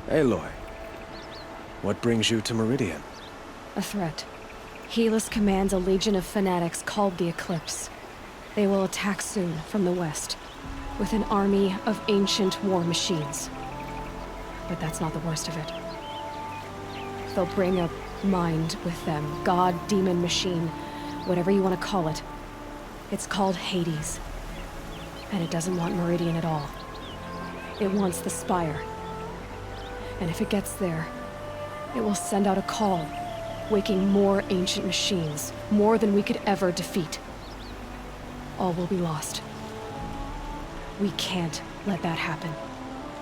Aloy, what brings you to Meridian? A threat. Helis commands a legion of fanatics called the Eclipse. They will attack soon from the west, with an army of ancient war machines. But that's not the worst of it. They'll bring a mind with them, god, demon, machine, whatever you want to call it. It's called Hades. And it doesn't want Meridian at all. It wants the Spire. And if it gets there, it will send out a call, waking more ancient machines, more than we could ever defeat. All will be lost. We can't let that happen.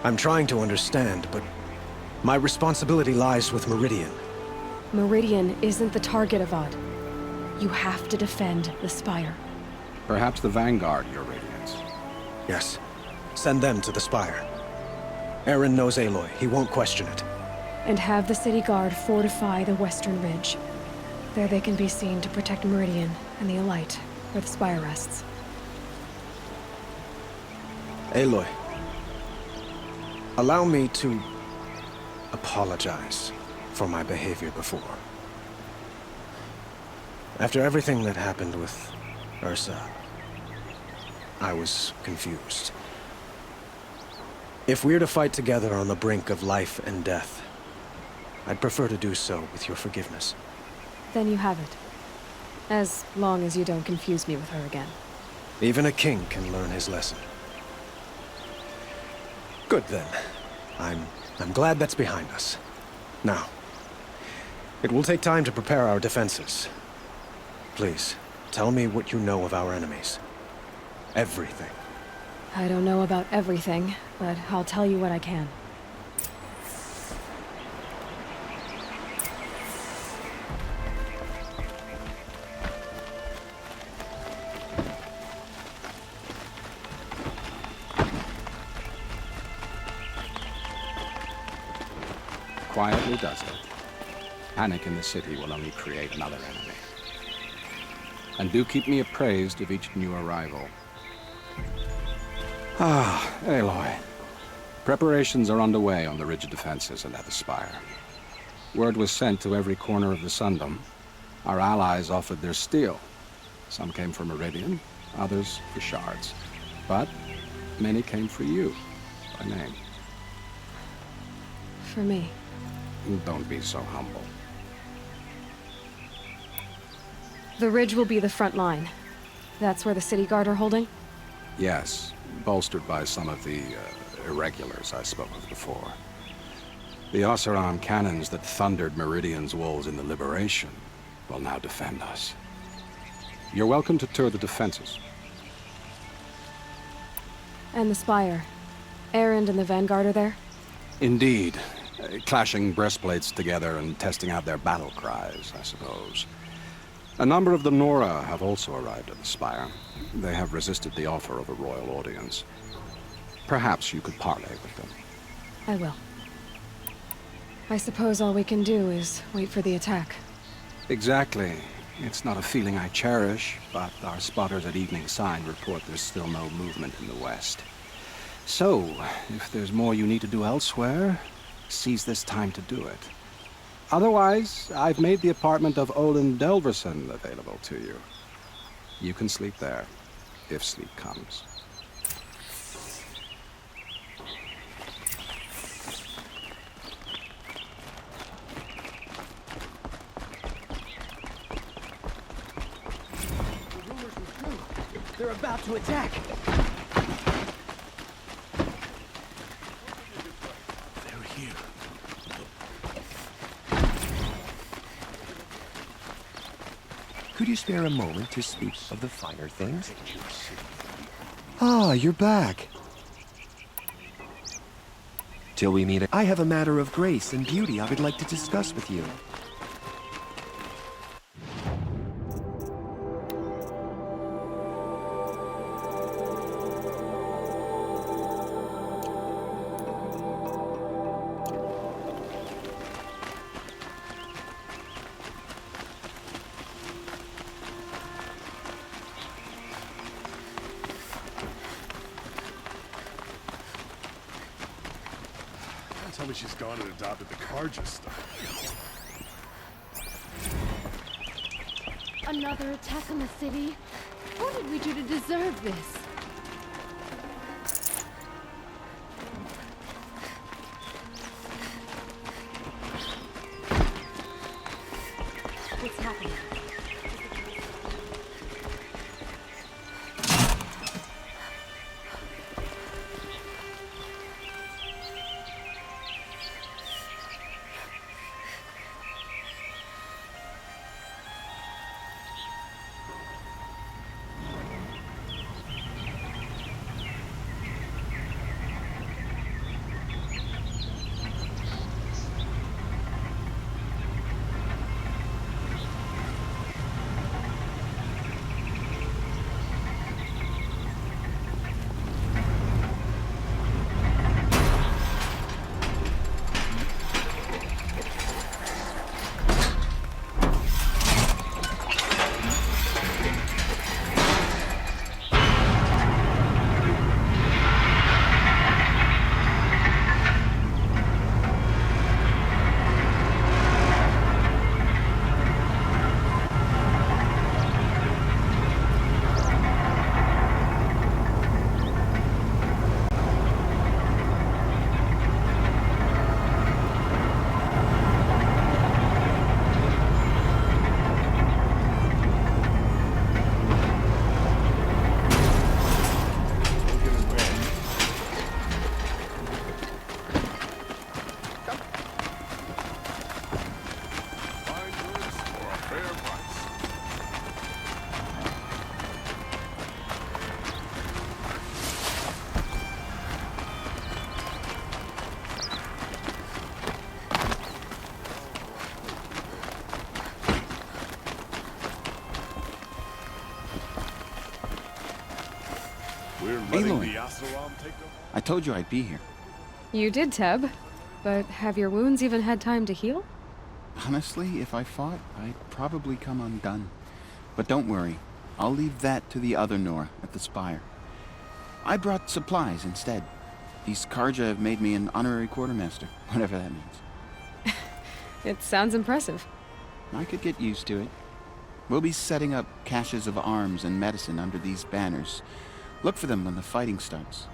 I'm trying to understand, but my responsibility lies with Meridian. Meridian isn't the target, Avad. You have to defend the Spire. Perhaps the Vanguard, Your Radiance. Yes. Send them to the Spire. Eren knows Aloy. He won't question it. And have the city guard fortify the western ridge. There they can be seen to protect Meridian and the Elite, where the Spire rests. Aloy, allow me to apologize for my behavior before. After everything that happened with Ursa, I was confused. If we're to fight together on the brink of life and death, I'd prefer to do so with your forgiveness. Then you have it. As long as you don't confuse me with her again. Even a king can learn his lesson. Good then. I'm glad that's behind us. Now, it will take time to prepare our defenses. Please, tell me what you know of our enemies. Everything. I don't know about everything, but I'll tell you what I can. Quietly does it. Panic in the city will only create another enemy. And do keep me appraised of each new arrival. Ah, Aloy. Preparations are underway on the ridge defenses and at the Spire. Word was sent to every corner of the Sundom. Our allies offered their steel. Some came for Meridian, others for shards. But many came for you, by name. For me. Don't be so humble. The ridge will be the front line. That's where the city guard are holding? Yes, bolstered by some of the irregulars I spoke of before. The Oseram cannons that thundered Meridian's walls in the Liberation will now defend us. You're welcome to tour the defenses. And the Spire. Eren and the Vanguard are there? Indeed. Clashing breastplates together and testing out their battle cries, I suppose. A number of the Nora have also arrived at the Spire. They have resisted the offer of a royal audience. Perhaps you could parley with them. I will. I suppose all we can do is wait for the attack. Exactly. It's not a feeling I cherish, but our spotters at Evening Sign report there's still no movement in the west. So, if there's more you need to do elsewhere, seize this time to do it. Otherwise, I've made the apartment of Olin Delverson available to you. You can sleep there, if sleep comes. The rumors were true. They're about to attack. Could you spare a moment to speak of the finer things? Ah, you're back. Till we meet, I have a matter of grace and beauty I would like to discuss with you. To me she's gone and adopted the Carja style. Another attack on the city? What did we do to deserve this? What's happening? Aloy, I told you I'd be here. You did, Teb. But have your wounds even had time to heal? Honestly, if I fought, I'd probably come undone. But don't worry, I'll leave that to the other Nora at the Spire. I brought supplies instead. These Carja have made me an honorary quartermaster, whatever that means. It sounds impressive. I could get used to it. We'll be setting up caches of arms and medicine under these banners. Look for them when the fighting starts.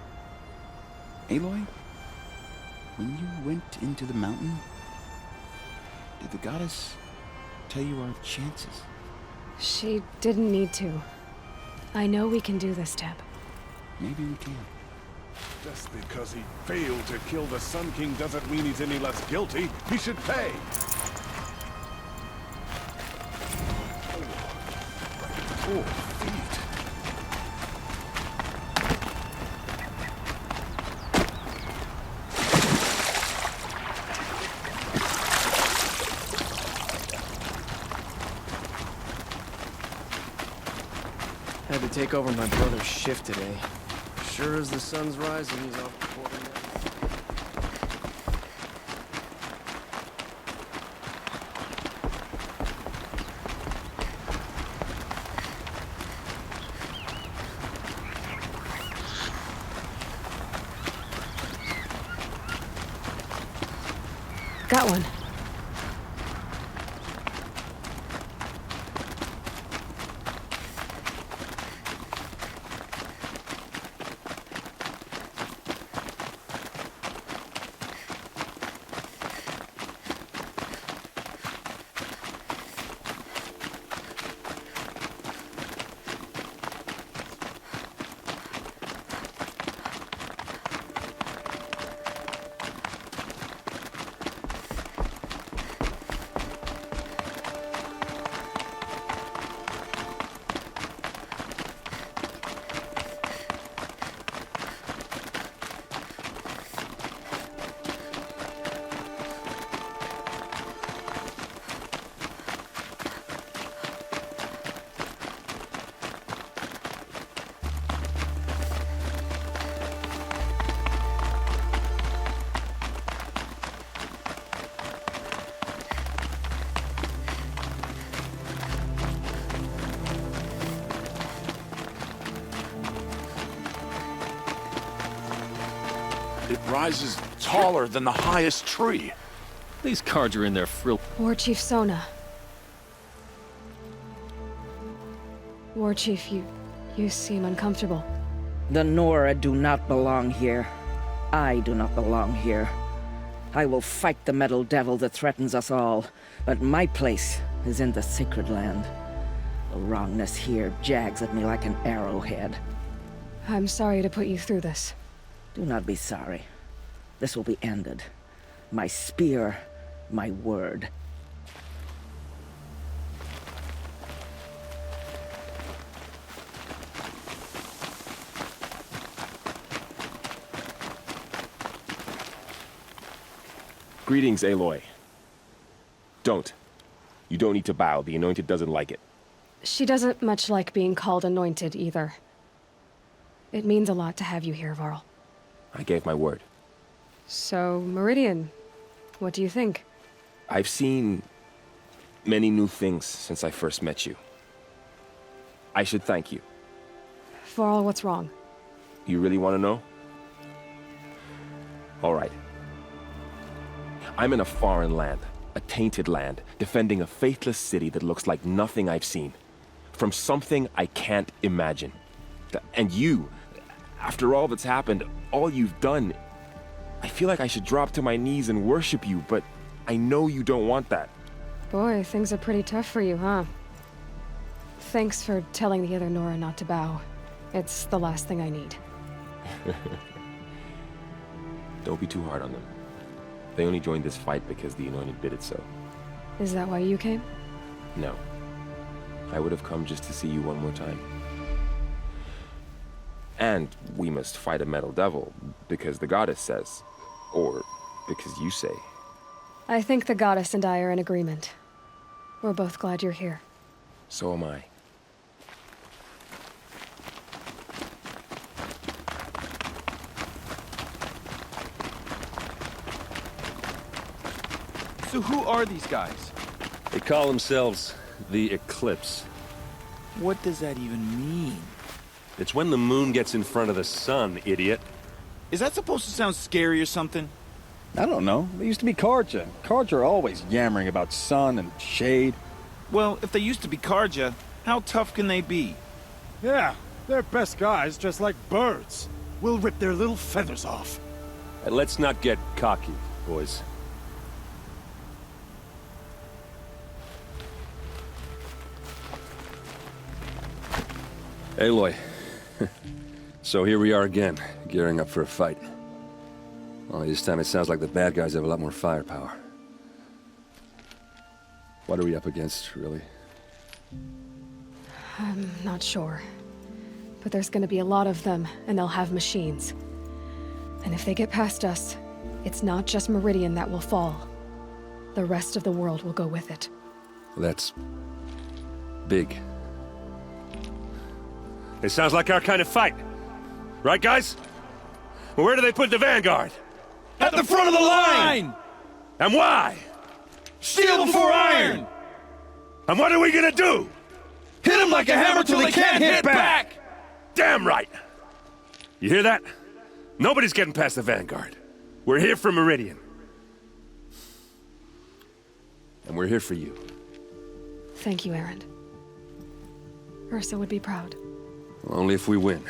Aloy, when you went into the mountain, did the goddess tell you our chances? She didn't need to. I know we can do this, Teb. Maybe we can. Just because he failed to kill the Sun King doesn't mean he's any less guilty. He should pay. Oh, feet. Had to take over my brother's shift today. Sure as the sun's rising, he's off the quarter now. Got one. It rises taller than the highest tree. These cards are in their frill. War Chief Sona. War Chief, you seem uncomfortable. The Nora do not belong here. I do not belong here. I will fight the metal devil that threatens us all, but my place is in the sacred land. The wrongness here jags at me like an arrowhead. I'm sorry to put you through this. Do not be sorry. This will be ended. My spear, my word. Greetings, Aloy. Don't. You don't need to bow. The Anointed doesn't like it. She doesn't much like being called anointed, either. It means a lot to have you here, Varl. I gave my word. So, Meridian, what do you think? I've seen many new things since I first met you. I should thank you. Varl, what's wrong? You really want to know? All right. I'm in a foreign land, a tainted land, defending a faithless city that looks like nothing I've seen. From something I can't imagine. And you, after all that's happened, all you've done, I feel like I should drop to my knees and worship you, but I know you don't want that. Boy, things are pretty tough for you, huh? Thanks for telling the other Nora not to bow. It's the last thing I need. Don't be too hard on them. They only joined this fight because the Anointed bid it so. Is that why you came? No. I would have come just to see you one more time. And we must fight a metal devil, because the goddess says. Or because you say. I think the goddess and I are in agreement. We're both glad you're here. So am I. So who are these guys? They call themselves the Eclipse. What does that even mean? It's when the moon gets in front of the sun, idiot. Is that supposed to sound scary or something? I don't know. They used to be Carja. Carja are always yammering about sun and shade. Well, if they used to be Carja, how tough can they be? Yeah, they're best guys, just like birds. We'll rip their little feathers off. And let's not get cocky, boys. Aloy. So here we are again, gearing up for a fight. Only this time it sounds like the bad guys have a lot more firepower. What are we up against, really? I'm not sure. But there's gonna be a lot of them, and they'll have machines. And if they get past us, it's not just Meridian that will fall. The rest of the world will go with it. That's big. It sounds like our kind of fight. Right, guys? Well, where do they put the Vanguard? At the front of the line! And why? Steel before iron! And what are we gonna do? Hit them like a hammer till they can't hit back! Damn right! You hear that? Nobody's getting past the Vanguard. We're here for Meridian. And we're here for you. Thank you, Erend. Ursa would be proud. Only if we win.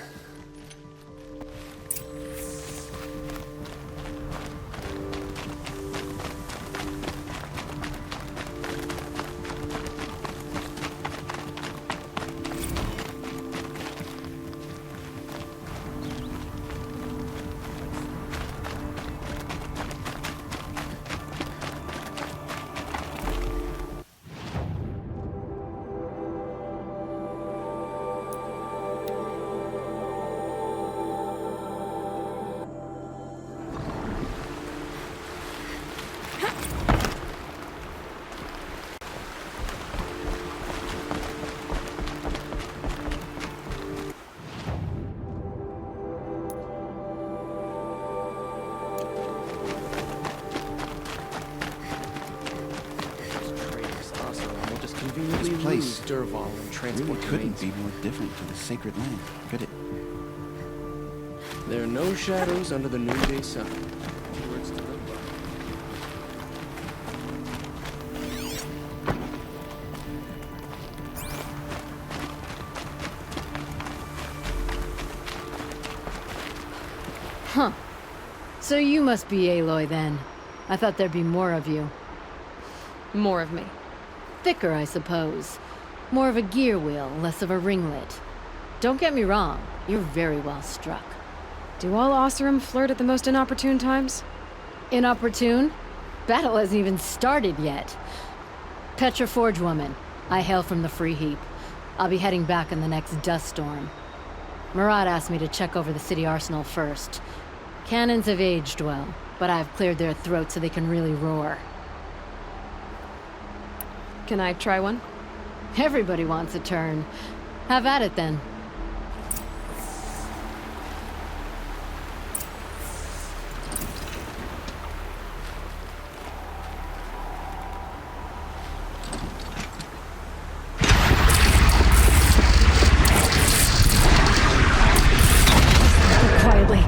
This place Durval and transport really couldn't be more different to the sacred land, could it? There are no shadows under the noonday sun. Words to live by. Huh. So you must be Aloy then. I thought there'd be more of you. More of me. Thicker, I suppose. More of a gear wheel, less of a ringlet. Don't get me wrong, you're very well struck. Do all Oseram flirt at the most inopportune times? Inopportune? Battle hasn't even started yet. Petra Forge woman. I hail from the Free Heap. I'll be heading back in the next dust storm. Murad asked me to check over the city arsenal first. Cannons have aged well, but I've cleared their throats so they can really roar. Can I try one? Everybody wants a turn. Have at it then. Quietly.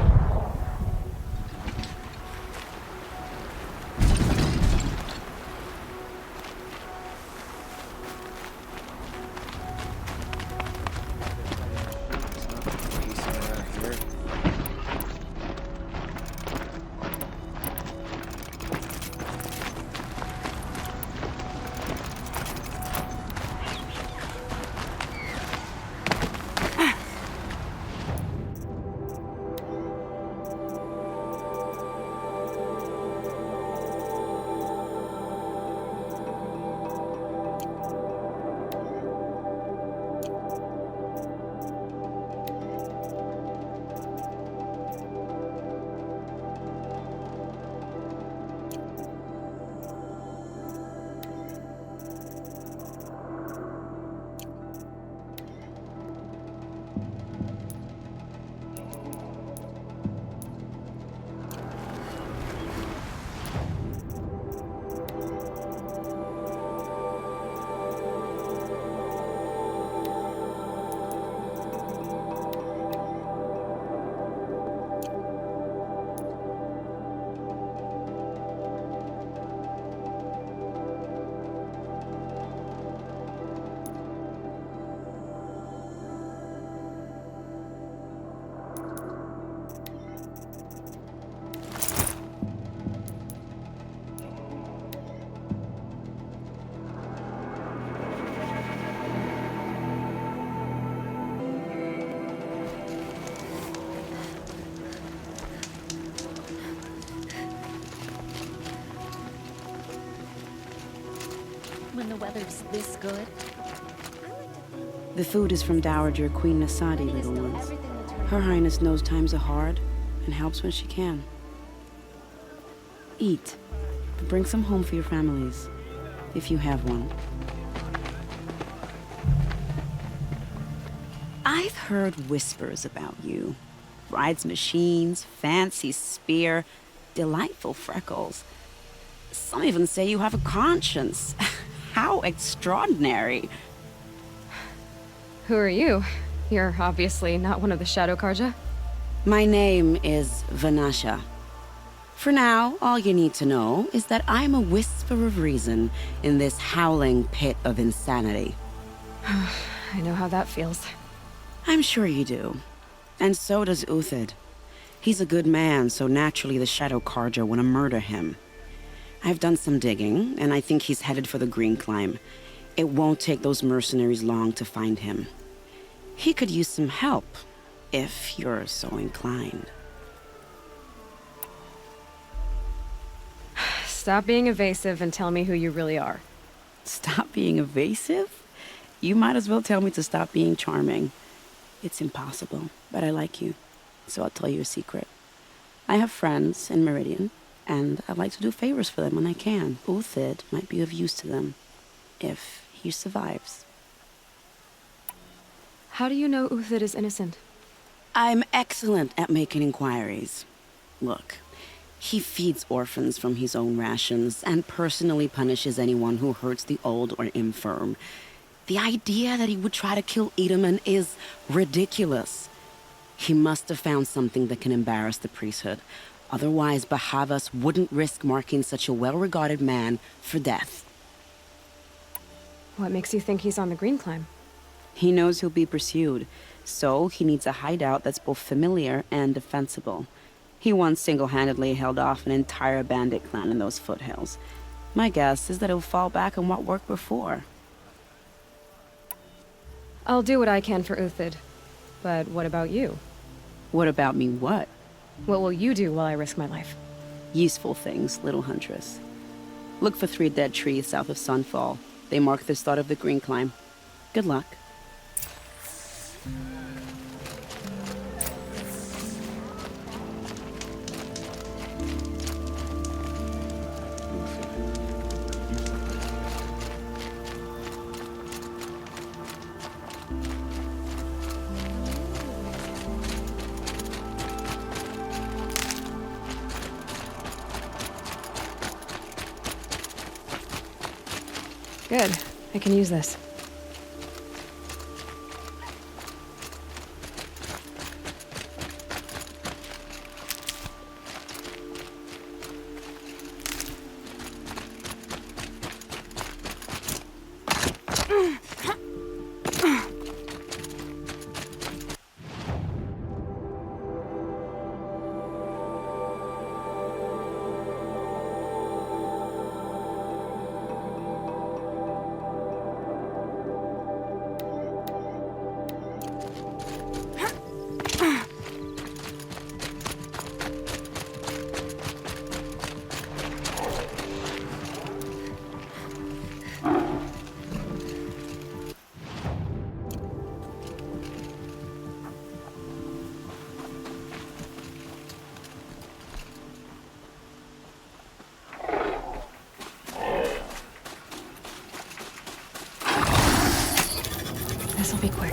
When the weather's this good. The food is from Dowager Queen Nasadi, little ones. Her Highness knows times are hard and helps when she can. Eat, but bring some home for your families, if you have one. I've heard whispers about you. Rides machines, fancy spear, delightful freckles. Some even say you have a conscience. How extraordinary. Who are you? You're obviously not one of the Shadow Carja. My name is Vanasha. For now, all you need to know is that I'm a whisper of reason in this howling pit of insanity. I know how that feels. I'm sure you do. And so does Uthid. He's a good man, so naturally the Shadow Carja want to murder him. I've done some digging, and I think he's headed for the Green Climb. It won't take those mercenaries long to find him. He could use some help, if you're so inclined. Stop being evasive and tell me who you really are. Stop being evasive? You might as well tell me to stop being charming. It's impossible, but I like you, so I'll tell you a secret. I have friends in Meridian, and I like to do favors for them when I can. Uthid might be of use to them, if he survives. How do you know Uthid is innocent? I'm excellent at making inquiries. Look, he feeds orphans from his own rations and personally punishes anyone who hurts the old or infirm. The idea that he would try to kill Edaman is ridiculous. He must have found something that can embarrass the priesthood. Otherwise, Bahavas wouldn't risk marking such a well-regarded man for death. What makes you think he's on the Green Climb? He knows he'll be pursued, so he needs a hideout that's both familiar and defensible. He once single-handedly held off an entire bandit clan in those foothills. My guess is that he'll fall back on what worked before. I'll do what I can for Uthid. But what about you? What about me what? What will you do while I risk my life? Useful things, little huntress. Look for 3 dead trees south of Sunfall. They mark the start of the Green Climb. Good luck. Good. I can use this. This'll be quick.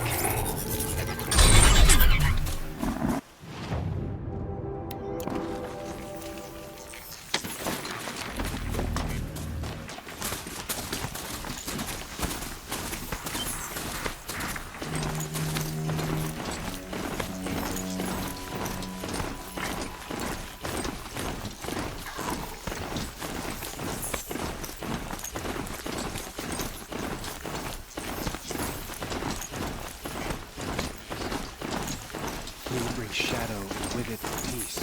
Shadow with its peace.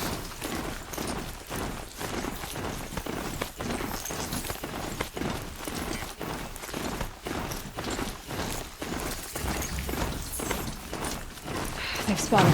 They've spotted me.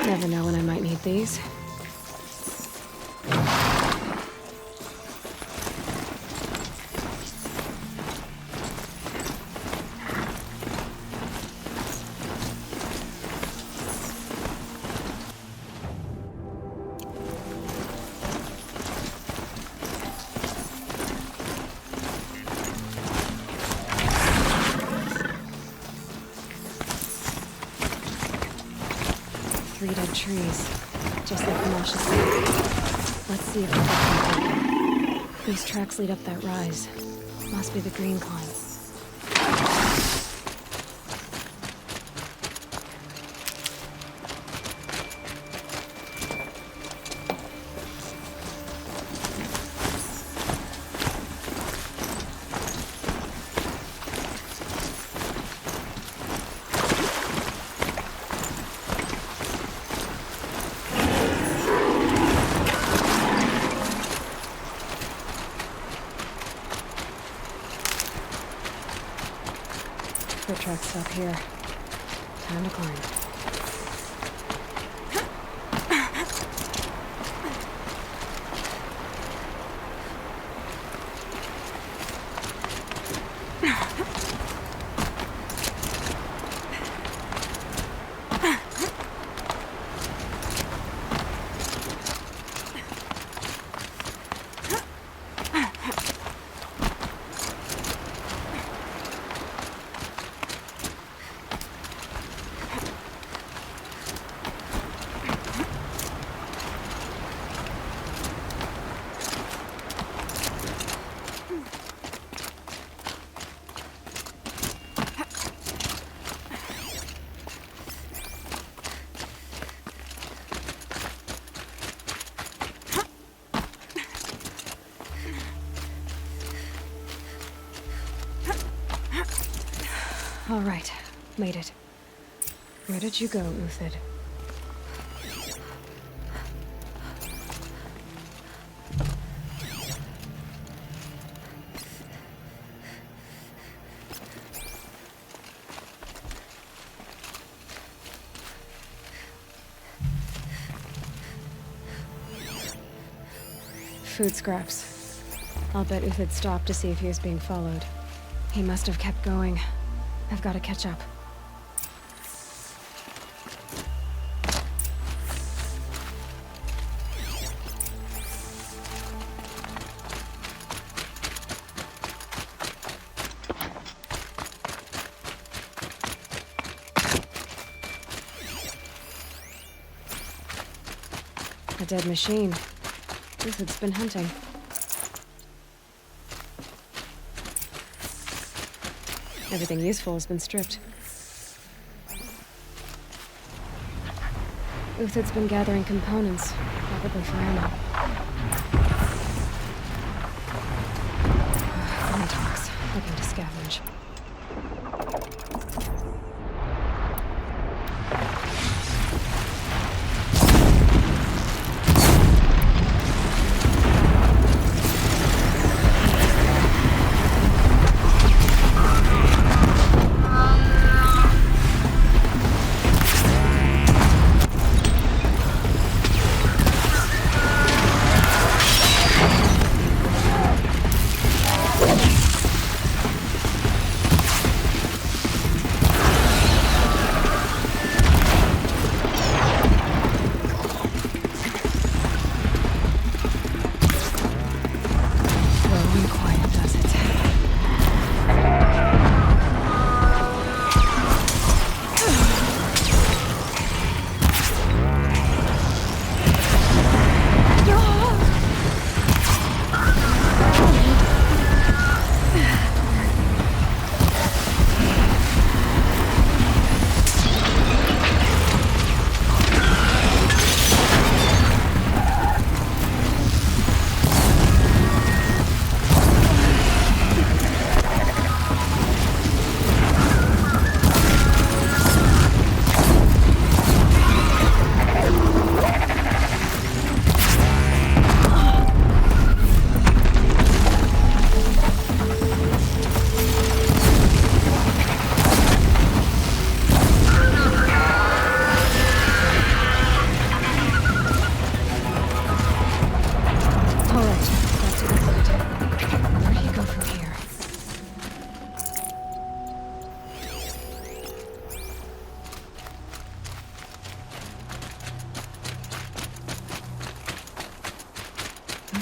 Never know when I might need these. Three dead trees, just like the Masha said. Let's see if we can find them. These tracks lead up that rise. Must be the green climb. Foot tracks up here. Time to climb. All right, made it. Where did you go, Uthid? Food scraps. I'll bet Uthid stopped to see if he was being followed. He must have kept going. I've got to catch up. A dead machine. Uthid's been hunting. Everything useful has been stripped. Uthid's been gathering components, probably for ammo. Talks, looking to scavenge.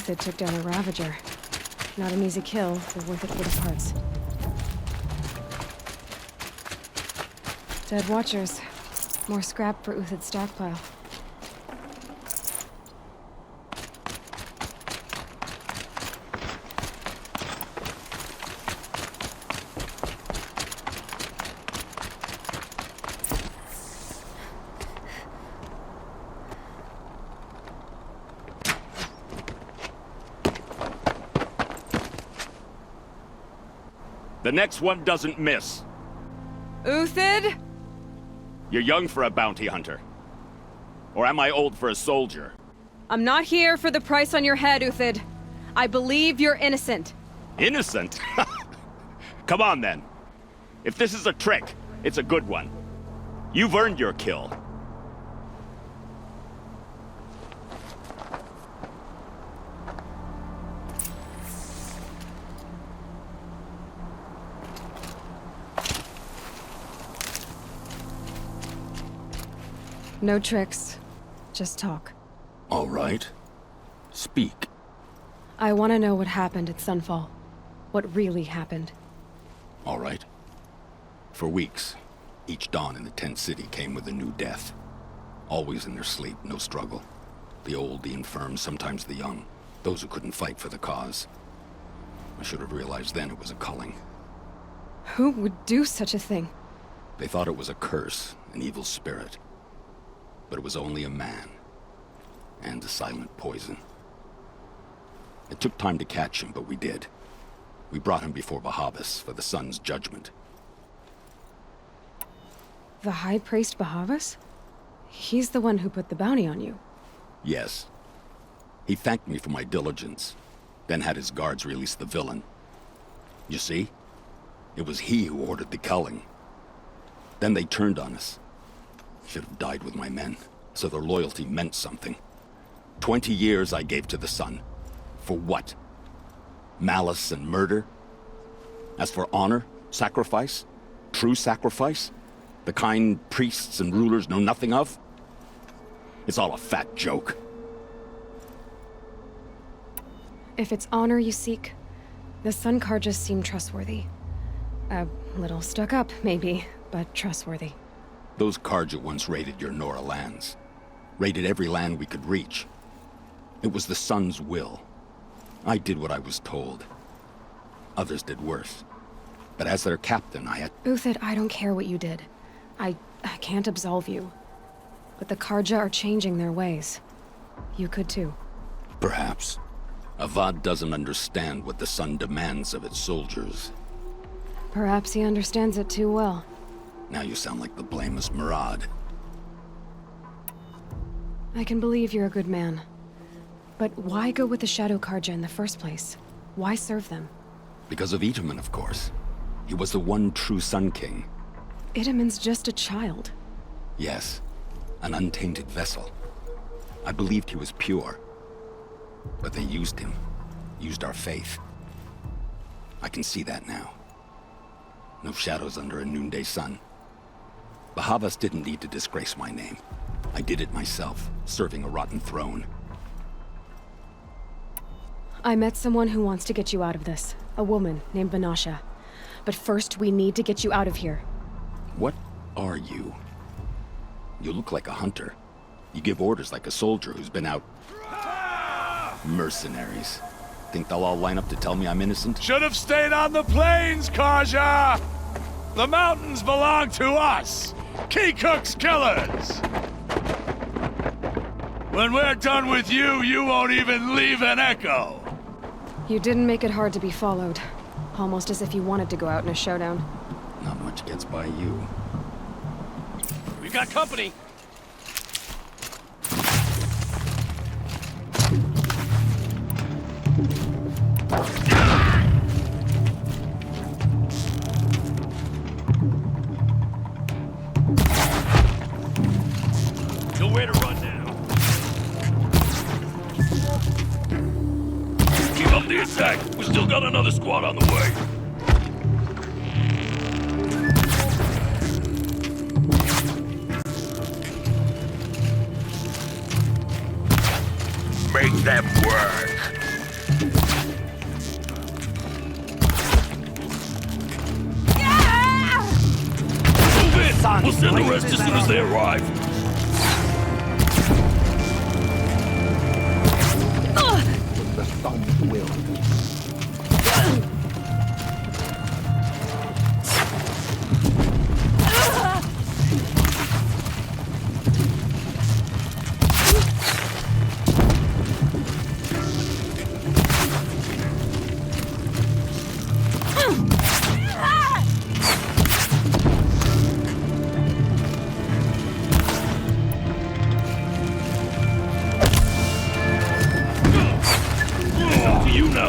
Uthid took down a Ravager. Not an easy kill, but worth it for the parts. Dead Watchers. More scrap for Uthid's stockpile. The next one doesn't miss. Uthid? You're young for a bounty hunter. Or am I old for a soldier? I'm not here for the price on your head, Uthid. I believe you're innocent. Innocent? Come on, then. If this is a trick, it's a good one. You've earned your kill. No tricks. Just talk. All right. Speak. I want to know what happened at Sunfall. What really happened. All right. For weeks, each dawn in the tent city came with a new death. Always in their sleep, no struggle. The old, the infirm, sometimes the young. Those who couldn't fight for the cause. I should have realized then it was a culling. Who would do such a thing? They thought it was a curse, an evil spirit. But it was only a man. And a silent poison. It took time to catch him, but we did. We brought him before Bahavas for the Sun's judgment. The High Priest Bahavas? He's the one who put the bounty on you. Yes. He thanked me for my diligence, then had his guards release the villain. You see? It was he who ordered the culling. Then they turned on us. Should have died with my men, so their loyalty meant something. 20 years I gave to the Sun. For what? Malice and murder? As for honor, sacrifice, true sacrifice, the kind priests and rulers know nothing of? It's all a fat joke. If it's honor you seek, the Sun Carja seem trustworthy. A little stuck up, maybe, but trustworthy. Those Carja once raided your Nora lands. Raided every land we could reach. It was the Sun's will. I did what I was told. Others did worse. But as their captain, I had... Uthid, I don't care what you did. I can't absolve you. But the Carja are changing their ways. You could too. Perhaps. Avad doesn't understand what the Sun demands of its soldiers. Perhaps he understands it too well. Now you sound like the blameless Murad. I can believe you're a good man. But why go with the Shadow Carja in the first place? Why serve them? Because of Itaman, of course. He was the one true Sun King. Itaman's just a child. Yes. An untainted vessel. I believed he was pure. But they used him. Used our faith. I can see that now. No shadows under a noonday sun. Bahavas didn't need to disgrace my name. I did it myself, serving a rotten throne. I met someone who wants to get you out of this. A woman named Vanasha. But first, we need to get you out of here. What are you? You look like a hunter. You give orders like a soldier who's been out... Mercenaries. Think they'll all line up to tell me I'm innocent? Should have stayed on the plains, Carja! The mountains belong to us! Keycook's killers! When we're done with you, you won't even leave an echo! You didn't make it hard to be followed. Almost as if you wanted to go out in a showdown. Not much gets by you. We've got company! Nowhere to run now. Keep up the attack. We still got another squad on the way. Make them work. on! We'll send the rest as soon as they arrive. The sun will.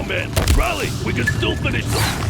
Man, rally! We can still finish them!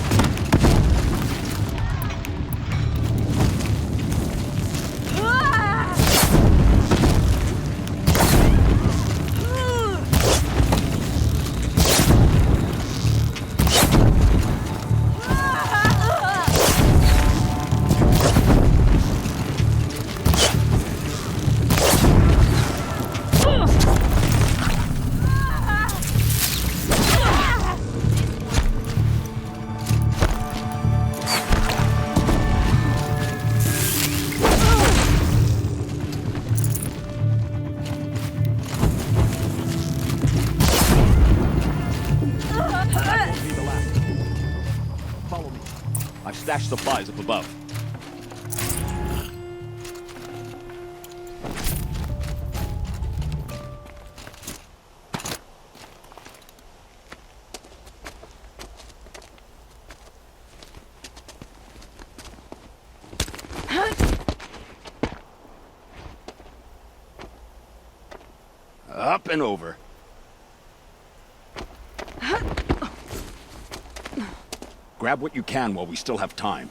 Stashed supplies up above. Up and over. Grab what you can while we still have time.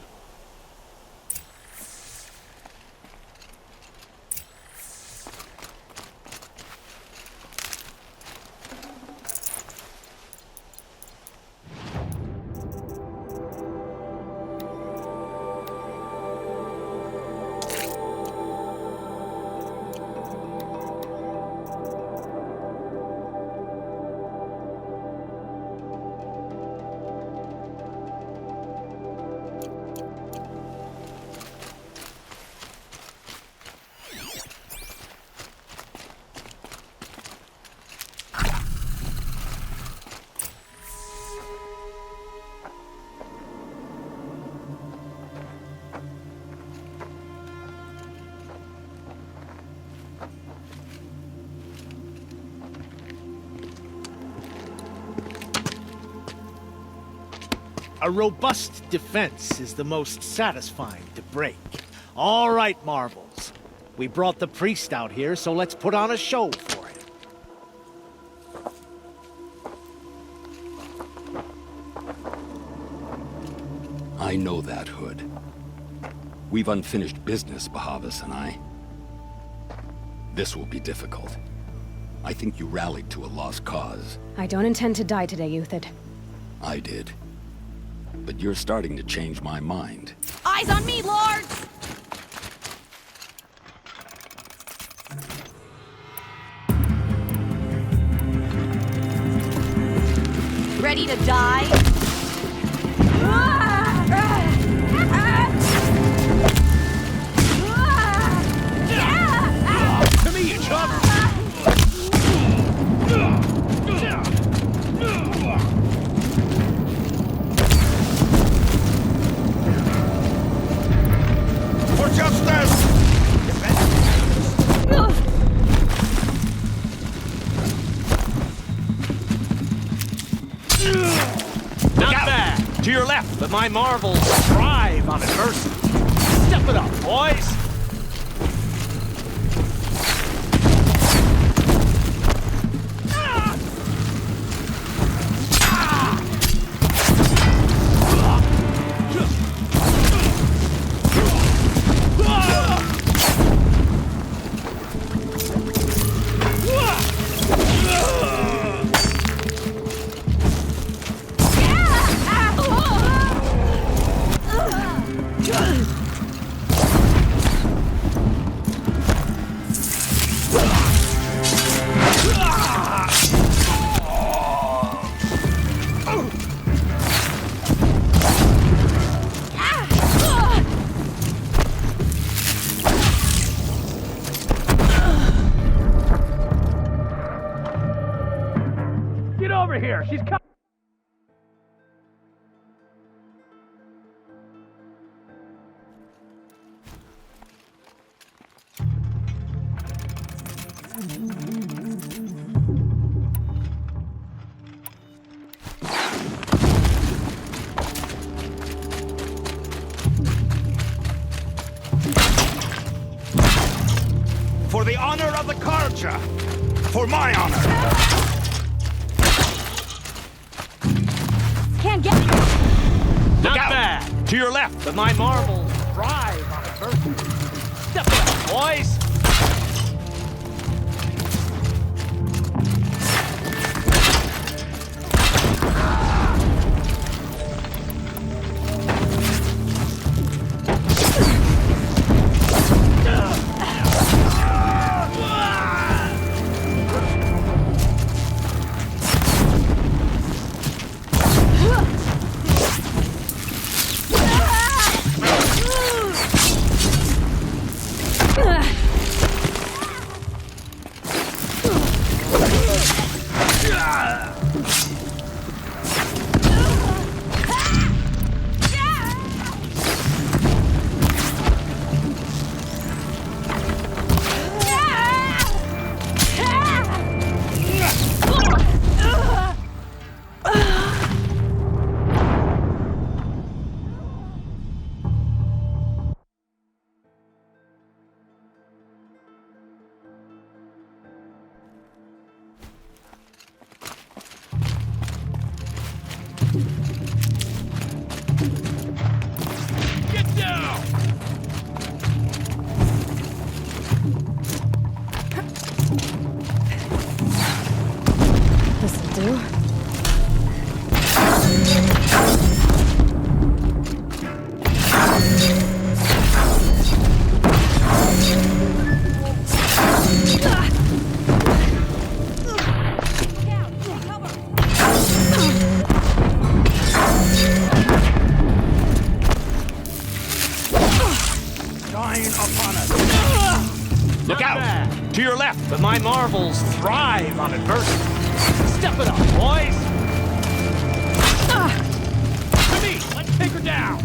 A robust defense is the most satisfying to break. All right, Marvels. We brought the priest out here, so let's put on a show for him. I know that, Hood. We've unfinished business, Bahavas and I. This will be difficult. I think you rallied to a lost cause. I don't intend to die today, Uthid. I did. But you're starting to change my mind. Eyes on me, lords! Ready to die? To me, you chump! For justice! Not bad. To your left, but my marvels thrive on adversity. Step it up, boys. over here! She's coming! For the honor of the Carja! For my honor! Can't get... Look out! To your left! But my marbles thrive on adversity. Step it up, boys! Look out! To your left! But my marbles thrive on adversity. Step it up, boys! To me! Let's take her down!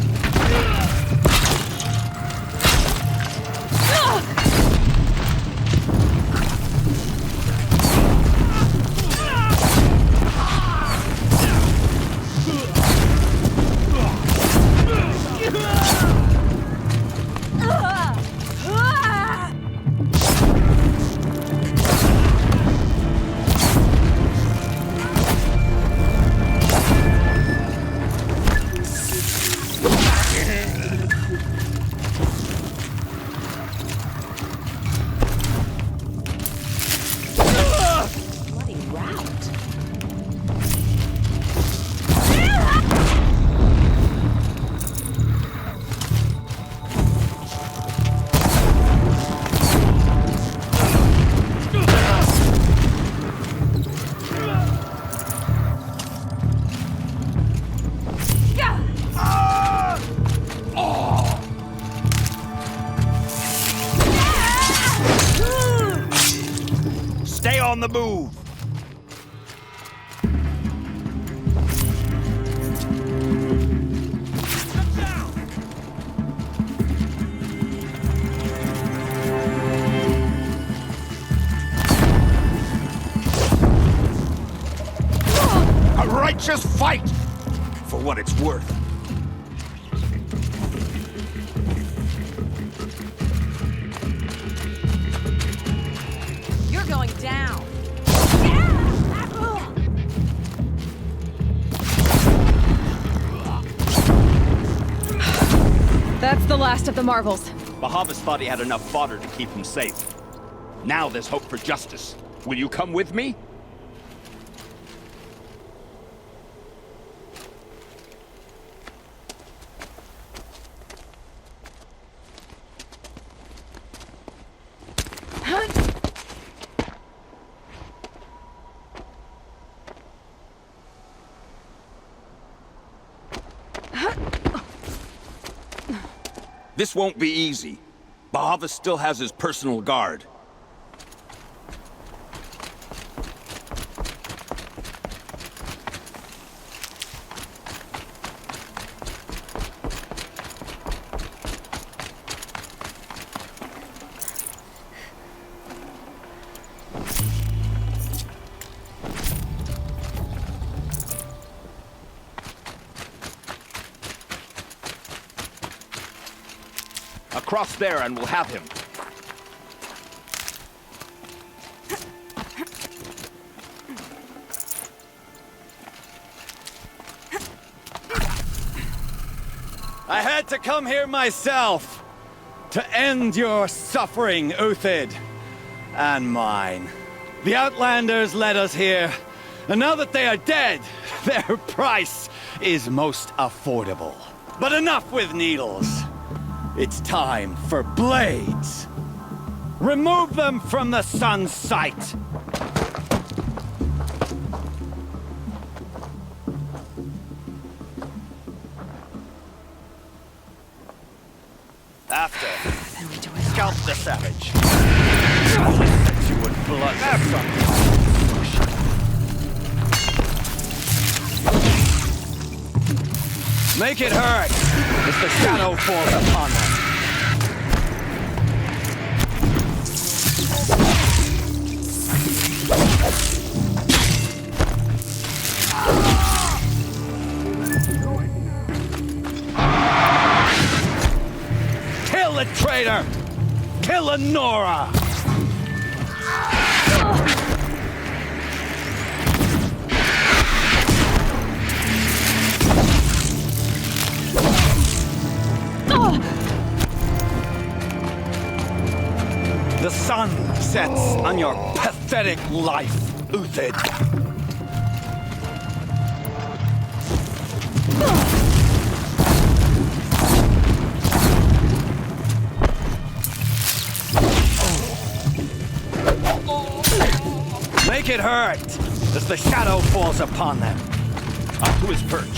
On the move! A righteous fight! For what it's worth. You're going down. That's the last of the marvels. Bahavas thought he had enough fodder to keep him safe. Now there's hope for justice. Will you come with me? This won't be easy. Bahavas still has his personal guard. Cross there and we'll have him. I had to come here myself to end your suffering, Uthid, and mine. The Outlanders led us here, and now that they are dead, their price is most affordable. But enough with needles. It's time for blades. Remove them from the sun's sight. After, scalp the savage. Set you with blood. Have some. Make it hurt as the shadow falls upon them. Kill the traitor! Kill Lenora! The sun sets on your pathetic life, Uthid. Make it hurt as the shadow falls upon them. Up to his perch.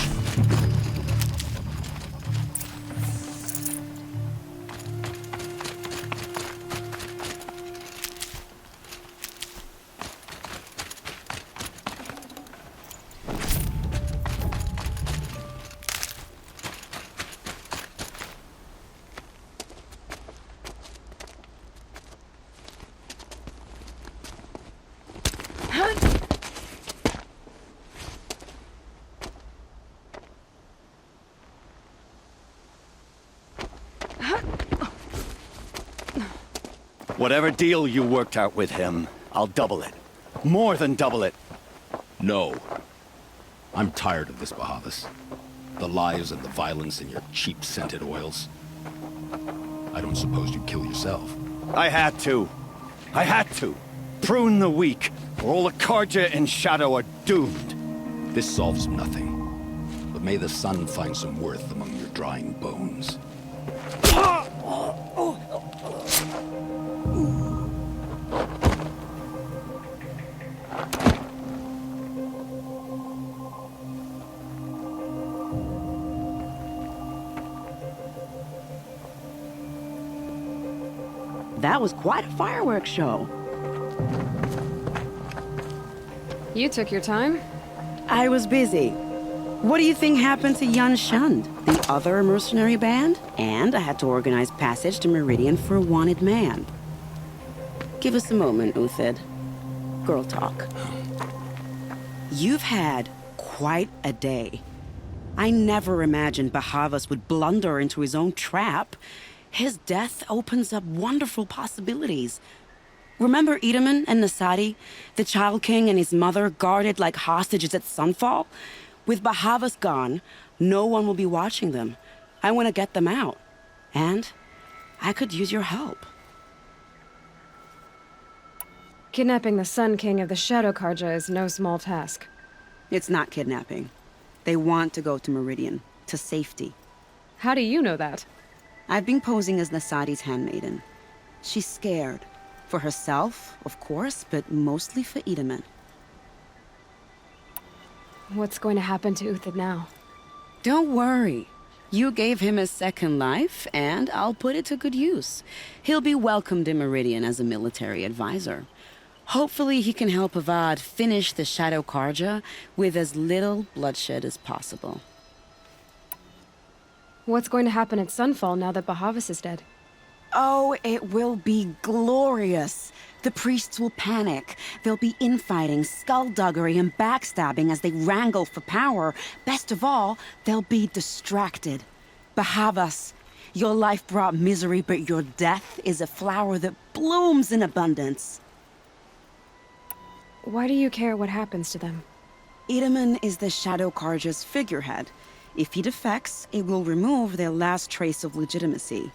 Whatever deal you worked out with him, I'll double it. More than double it. No. I'm tired of this, Bahavas. The lies and the violence and your cheap scented oils. I don't suppose you'd kill yourself. I had to. I had to. Prune the weak, or all the Carja and Shadow are doomed. This solves nothing. But may the sun find some worth among your drying bones. That was quite a fireworks show. You took your time? I was busy. What do you think happened to Yun Shund, the other mercenary band? And I had to organize passage to Meridian for a wanted man. Give us a moment, Uthid. Girl talk. You've had quite a day. I never imagined Bahavas would blunder into his own trap. His death opens up wonderful possibilities. Remember Edaman and Nasadi? The Child King and his mother guarded like hostages at sunfall? With Bahavas gone, no one will be watching them. I want to get them out. And I could use your help. Kidnapping the Sun-King of the Shadow Carja is no small task. It's not kidnapping. They want to go to Meridian, to safety. How do you know that? I've been posing as Nasadi's handmaiden. She's scared. For herself, of course, but mostly for Edaman. What's going to happen to Uthid now? Don't worry. You gave him a second life, and I'll put it to good use. He'll be welcomed in Meridian as a military advisor. Hopefully he can help Avad finish the Shadow Carja with as little bloodshed as possible. What's going to happen at Sunfall now that Bahavas is dead? Oh, it will be glorious. The priests will panic. There'll be infighting, skullduggery, and backstabbing as they wrangle for power. Best of all, they'll be distracted. Bahavas, Your life brought misery, but your death is a flower that blooms in abundance. Why do you care what happens to them? Itamen is the Shadow Carja's figurehead. If he defects, it will remove their last trace of legitimacy.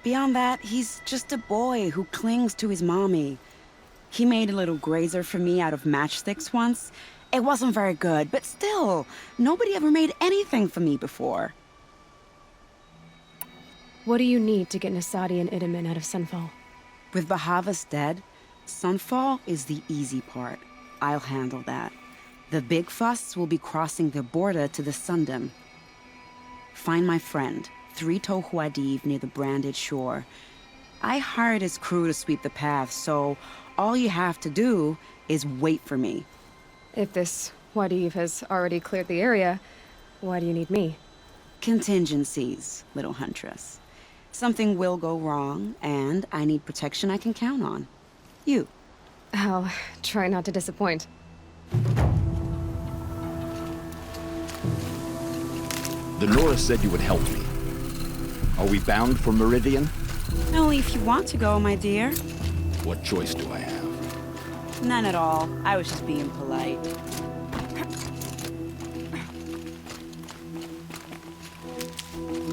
Beyond that, he's just a boy who clings to his mommy. He made a little grazer for me out of matchsticks once. It wasn't very good, but still, nobody ever made anything for me before. What do you need to get Nasadi and Itamen out of Sunfall? With Bahavas dead, Sunfall is the easy part. I'll handle that. The big fuss will be crossing the border to the Sundom. Find my friend, 3 Tohuadiv near the branded shore. I hired his crew to sweep the path, so all you have to do is wait for me. If this Wadiv has already cleared the area, why do you need me? Contingencies, little huntress. Something will go wrong, and I need protection I can count on. You. I'll try not to disappoint. The Nora said you would help me. Are we bound for Meridian? Only if you want to go, my dear. What choice do I have? None at all. I was just being polite.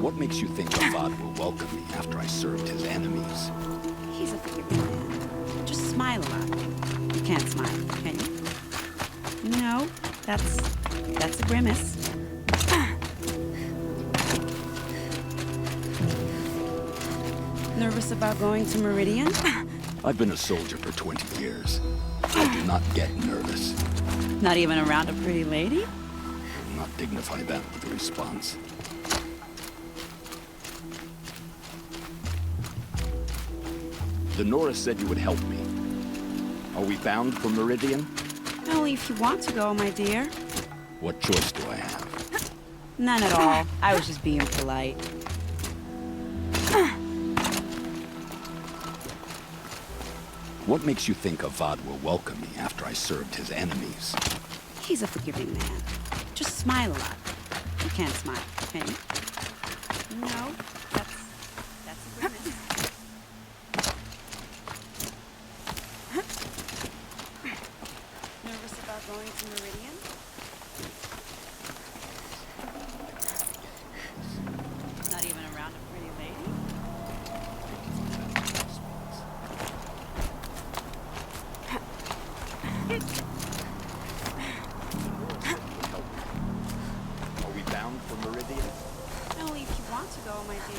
What makes you think Avad will welcome me after I served his enemies? He's a forgiving man. Just smile a lot. You can't smile, can you? No, that's a grimace. Nervous about going to Meridian? I've been a soldier for 20 years. I do not get nervous. Not even around a pretty lady? I will not dignify that with a response. The Nora said you would help me. Are we bound for Meridian? Only if you want to go, my dear. What choice do I have? None at all. I was just being polite. What makes you think Avad will welcome me after I served his enemies? He's a forgiving man. Just smile a lot. You can't smile, can you? No, that's a grimace. Nervous about going to Meridian? Not even around a pretty lady? Are we bound for Meridian? Only if you want to go, my dear.